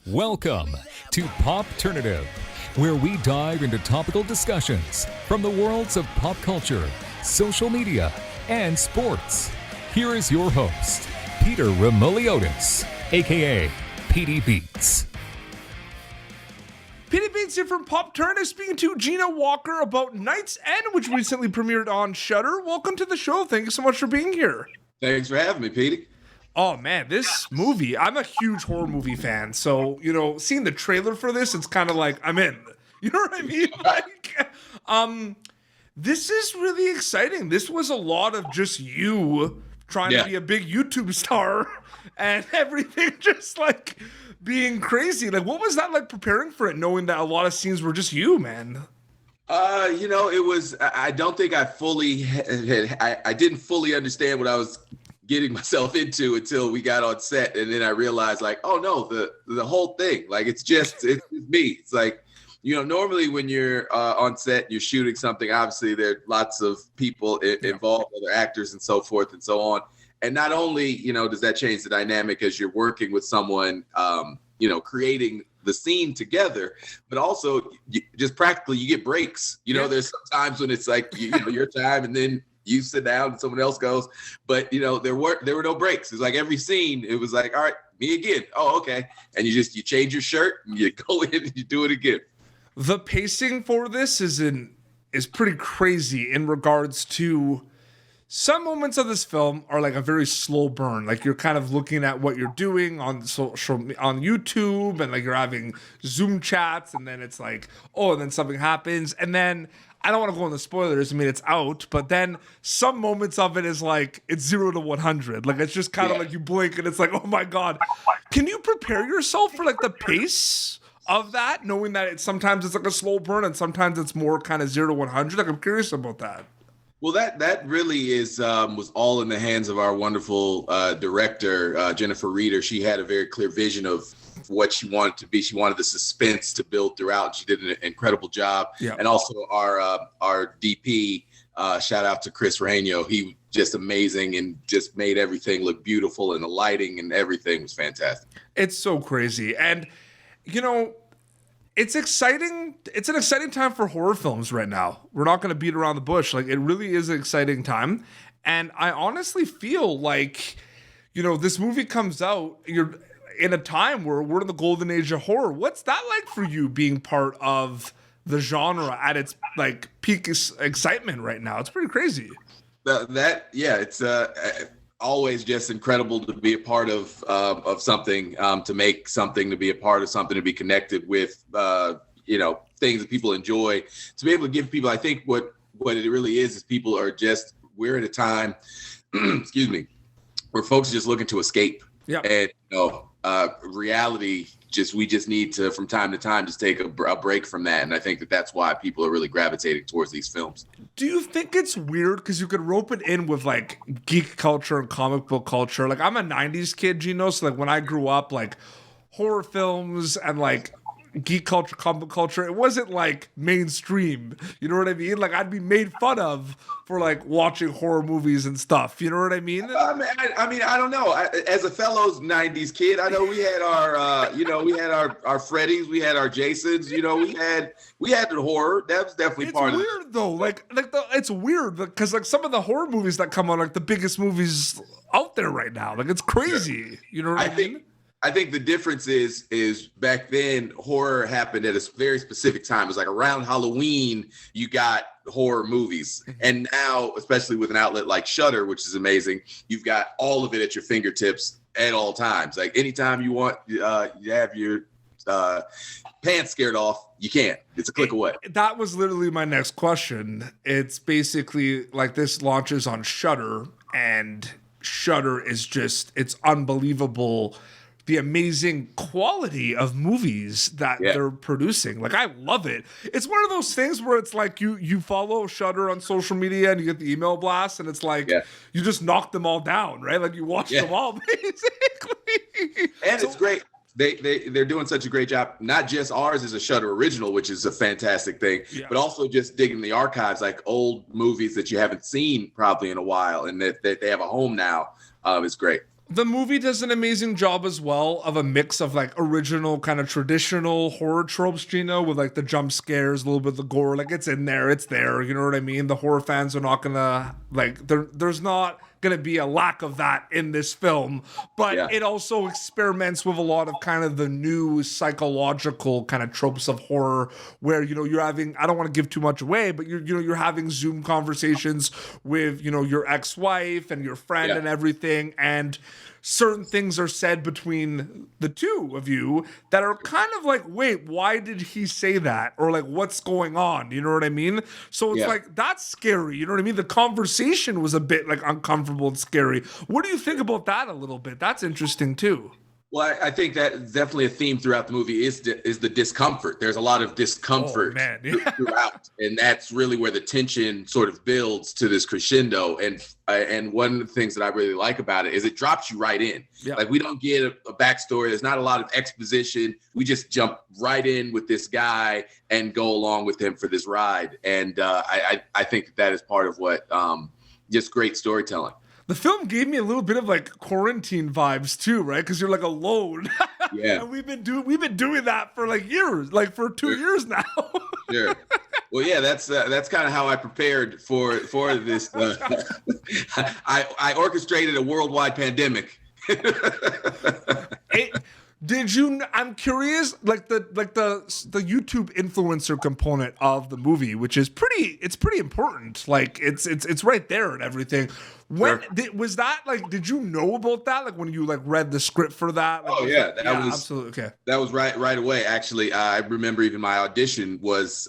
Welcome to Popternative, where we dive into topical discussions from the worlds of pop culture, social media, and sports. Here is your host, Peter Remoliotis, aka PD Beats. PD Beats here from Popternative, speaking to Geno Walker about Night's End, which recently premiered on Shudder. Welcome to the show. Thank you so much for being here. Thanks for having me, Petey. Oh man, this movie, I'm a huge horror movie fan. So, seeing the trailer for this, it's kind of like, I'm in. You know what I mean? This is really exciting. This was a lot of just you trying to be a big YouTube star and everything just like being crazy. Like, what was that like preparing for it, knowing that a lot of scenes were just you, man? It was, I don't think I didn't fully understand what I was getting myself into until we got on set. And then I realized like, oh no, the whole thing, like, it's me. It's like, normally when you're on set, you're shooting something, obviously there are lots of people involved, other actors and so forth and so on. And not only, does that change the dynamic as you're working with someone, creating the scene together, but also just practically you get breaks. There's some times when it's like, your time and then you sit down and someone else goes, but there were no breaks. It's like every scene, it was like, all right, me again. Oh, okay. And you change your shirt and you go in and you do it again. The pacing for this is pretty crazy in regards to some moments of this film are like a very slow burn. Like you're kind of looking at what you're doing on YouTube, and like you're having Zoom chats, and then it's like, oh, and then something happens, and then I don't want to go into spoilers. I mean, it's out, but then some moments of it is like it's 0 to 100. Like it's just kind of like you blink and it's like, oh my god. Can you prepare yourself for like the pace of that, knowing that sometimes it's like a slow burn and sometimes it's more kind of 0 to 100? Like I'm curious about that. Well, that really was all in the hands of our wonderful director, Jennifer Reeder. She had a very clear vision of what she wanted to be. She wanted the suspense to build throughout. She did an incredible job. Yeah. And also our DP, shout out to Chris Reino. He was just amazing and just made everything look beautiful, and the lighting and everything was fantastic. It's so crazy. And, it's exciting. It's an exciting time for horror films right now. We're not going to beat around the bush. Like, it really is an exciting time. And I honestly feel like, this movie comes out, you're in a time where we're in the golden age of horror. What's that like for you, being part of the genre at its like peak excitement right now? It's pretty crazy. It's always just incredible to be a part of something, to make something, to be a part of something, to be connected with, things that people enjoy, to be able to give people, I think what it really is people are just, we're at a time, excuse me, where folks are just looking to escape. Yeah. And, reality, we just need to, from time to time, just take a break from that. And I think that's why people are really gravitating towards these films. Do you think it's weird? Because you could rope it in with like geek culture and comic book culture. Like I'm a 90s kid, Geno. So like when I grew up, like horror films and like geek culture, comic culture, it wasn't like mainstream. You know what I mean? Like I'd be made fun of for like watching horror movies and stuff. You know what I mean? I don't know. As a fellow 90s kid, I know we had our, we had our Freddys, we had our Jasons. We had the horror. That was definitely part of it. It's weird though. It's weird because like some of the horror movies that come on, like the biggest movies out there right now. Like it's crazy. Sure. You know what I mean? I think the difference is back then horror happened at a very specific time. It was like around Halloween, you got horror movies. And now, especially with an outlet like Shudder, which is amazing, you've got all of it at your fingertips at all times. Like anytime you want, you have your pants scared off, you can. It's a click away. That was literally my next question. It's basically like this launches on Shudder, and Shudder is just, it's unbelievable. The amazing quality of movies that they're producing. Like, I love it. It's one of those things where it's like you follow Shudder on social media and you get the email blast and it's like you just knock them all down, right? Like you watch them all basically. And it's great. They're doing such a great job. Not just ours is a Shudder original, which is a fantastic thing, but also just digging the archives, like old movies that you haven't seen probably in a while and that they have a home now is great. The movie does an amazing job as well of a mix of like original kind of traditional horror tropes, Geno, with like the jump scares, a little bit of the gore. Like it's in there, it's there. You know what I mean? The horror fans are not gonna like. There's not gonna be a lack of that in this film, but it also experiments with a lot of kind of the new psychological kind of tropes of horror, where you're having. I don't want to give too much away, but you're having Zoom conversations with your ex-wife and your friend and everything, and certain things are said between the two of you that are kind of like, wait, why did he say that? Or like, what's going on? You know what I mean? So it's like, that's scary. You know what I mean? The conversation was a bit like uncomfortable and scary. What do you think about that a little bit? That's interesting too. Well, I think that definitely a theme throughout the movie is the discomfort. There's a lot of discomfort throughout, and that's really where the tension sort of builds to this crescendo. And one of the things that I really like about it is it drops you right in. Yeah. Like we don't get a backstory. There's not a lot of exposition. We just jump right in with this guy and go along with him for this ride. And I think that is part of what just great storytelling. The film gave me a little bit of like quarantine vibes too, right? Because you're like alone. Yeah. And we've been doing that for like years, like for 2 years now. Sure. Well, yeah, that's kind of how I prepared for this. I orchestrated a worldwide pandemic. I'm curious, like the YouTube influencer component of the movie, which is pretty important. Like it's right there and everything. Was that like? Did you know about that? Like when you like read the script for that? Like, that was absolutely okay. That was right away. Actually, I remember even my audition was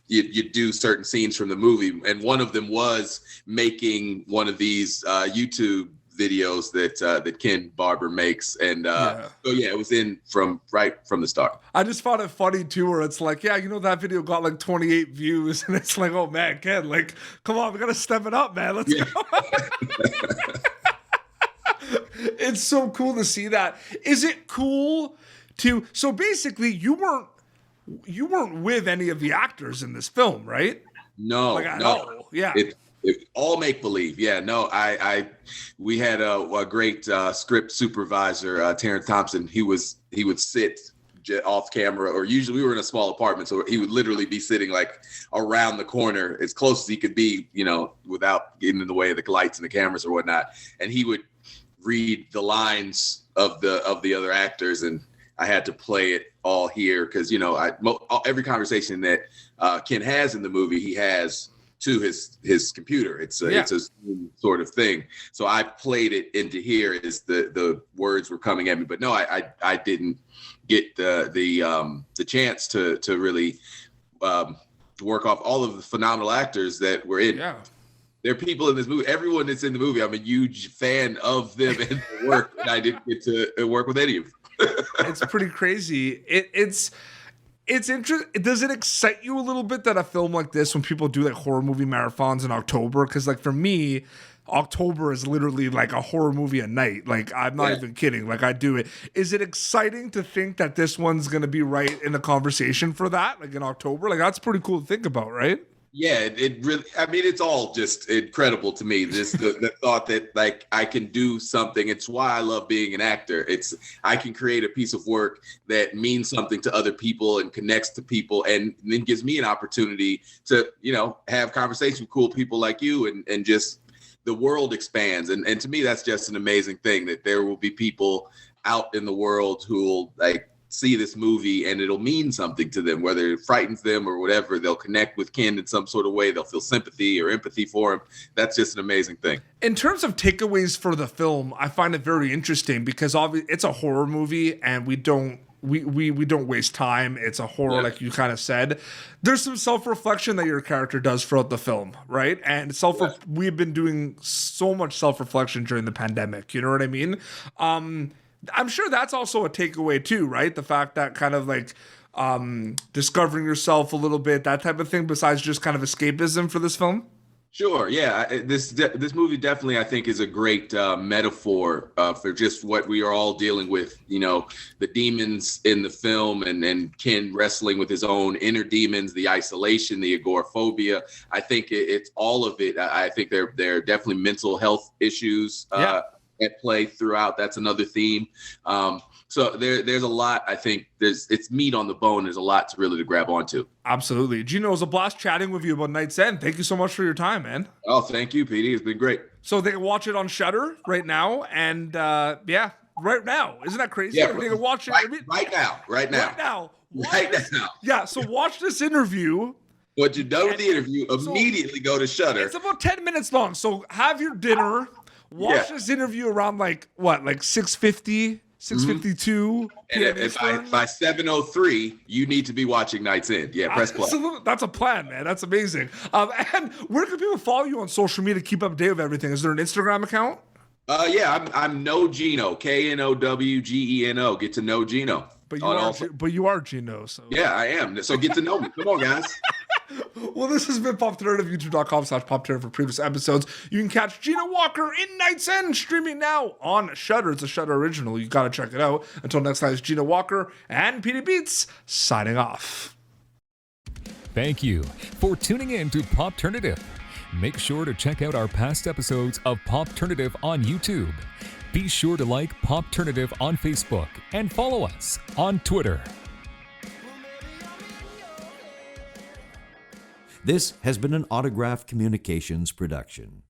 you do certain scenes from the movie, and one of them was making one of these YouTube videos that Ken Barber makes, and it was in right from the start. I just found it funny too, where it's like, that video got like 28 views, and it's like, oh man, Ken, like, come on, we gotta step it up, man. Let's go. It's so cool to see that. Is it cool to? So basically, you weren't with any of the actors in this film, right? No, no. Yeah. It all make believe. Yeah, no, we had a great script supervisor, Terrence Thompson. He would sit off camera, or usually we were in a small apartment, so he would literally be sitting like around the corner as close as he could be, without getting in the way of the lights and the cameras or whatnot. And he would read the lines of the other actors, and I had to play it all here because every conversation that Ken has in the movie, he has to his computer. It's a sort of thing. So I played it into here as the words were coming at me. But no, I didn't get the chance to really work off all of the phenomenal actors that were in. Yeah. There are people in this movie. Everyone that's in the movie, I'm a huge fan of them and their work, and I didn't get to work with any of them. It's pretty crazy. It's interesting. Does it excite you a little bit that a film like this, when people do like horror movie marathons in October? Because like for me, October is literally like a horror movie a night. Like I'm not even kidding. Like I do it. Is it exciting to think that this one's going to be right in the conversation for that? Like in October? Like that's pretty cool to think about, right? Yeah, it really, I mean, it's all just incredible to me. The thought that like I can do something. It's why I love being an actor. I can create a piece of work that means something to other people and connects to people, and then gives me an opportunity to, have conversations with cool people like you, and just the world expands. And to me, that's just an amazing thing, that there will be people out in the world who will like see this movie and it'll mean something to them, whether it frightens them or whatever. They'll connect with Ken in some sort of way. They'll feel sympathy or empathy for him. That's just an amazing thing. In terms of takeaways for the film, I find it very interesting because obviously it's a horror movie and we don't waste time. It's a horror, like you kind of said. There's some self-reflection that your character does throughout the film, right? And we've been doing so much self-reflection during the pandemic. You know what I mean? I'm sure that's also a takeaway too, right? The fact that kind of like discovering yourself a little bit, that type of thing, besides just kind of escapism for this film. Sure. Yeah. This movie definitely, I think, is a great metaphor for just what we are all dealing with. The demons in the film, and Ken wrestling with his own inner demons, the isolation, the agoraphobia. I think it's all of it. I think there are definitely mental health issues at play throughout. That's another theme. So there's a lot. I think it's meat on the bone. There's a lot to grab onto. Absolutely. Geno, it was a blast chatting with you about Night's End. Thank you so much for your time, man. Oh, thank you, PD. It's been great. So they can watch it on Shudder right now, and right now. Isn't that crazy? Yeah, they can watch it right now. Yeah, so watch this interview. Once you're done with the interview, immediately go to Shudder. It's about 10 minutes long, so have your dinner, watch this interview around like 6:50, 6:52 p.m. And by 7:03, you need to be watching Night's End. Yeah, press play. That's a plan, man. That's amazing. And where can people follow you on social media to keep up to date with everything? Is there an Instagram account? I'm No Geno, KNOWGENO. Get to know Geno. But you are Geno. So yeah, I am. So get to know me. Come on, guys. Well, this has been Popternative, youtube.com/Popternative for previous episodes. You can catch Geno Walker in Night's End streaming now on Shudder. It's a Shudder original. You got to check it out. Until next time, it's Geno Walker and PD Beats signing off. Thank you for tuning in to Popternative. Make sure to check out our past episodes of Popternative on YouTube. Be sure to like Popternative on Facebook and follow us on Twitter. This has been an Autograph Communications production.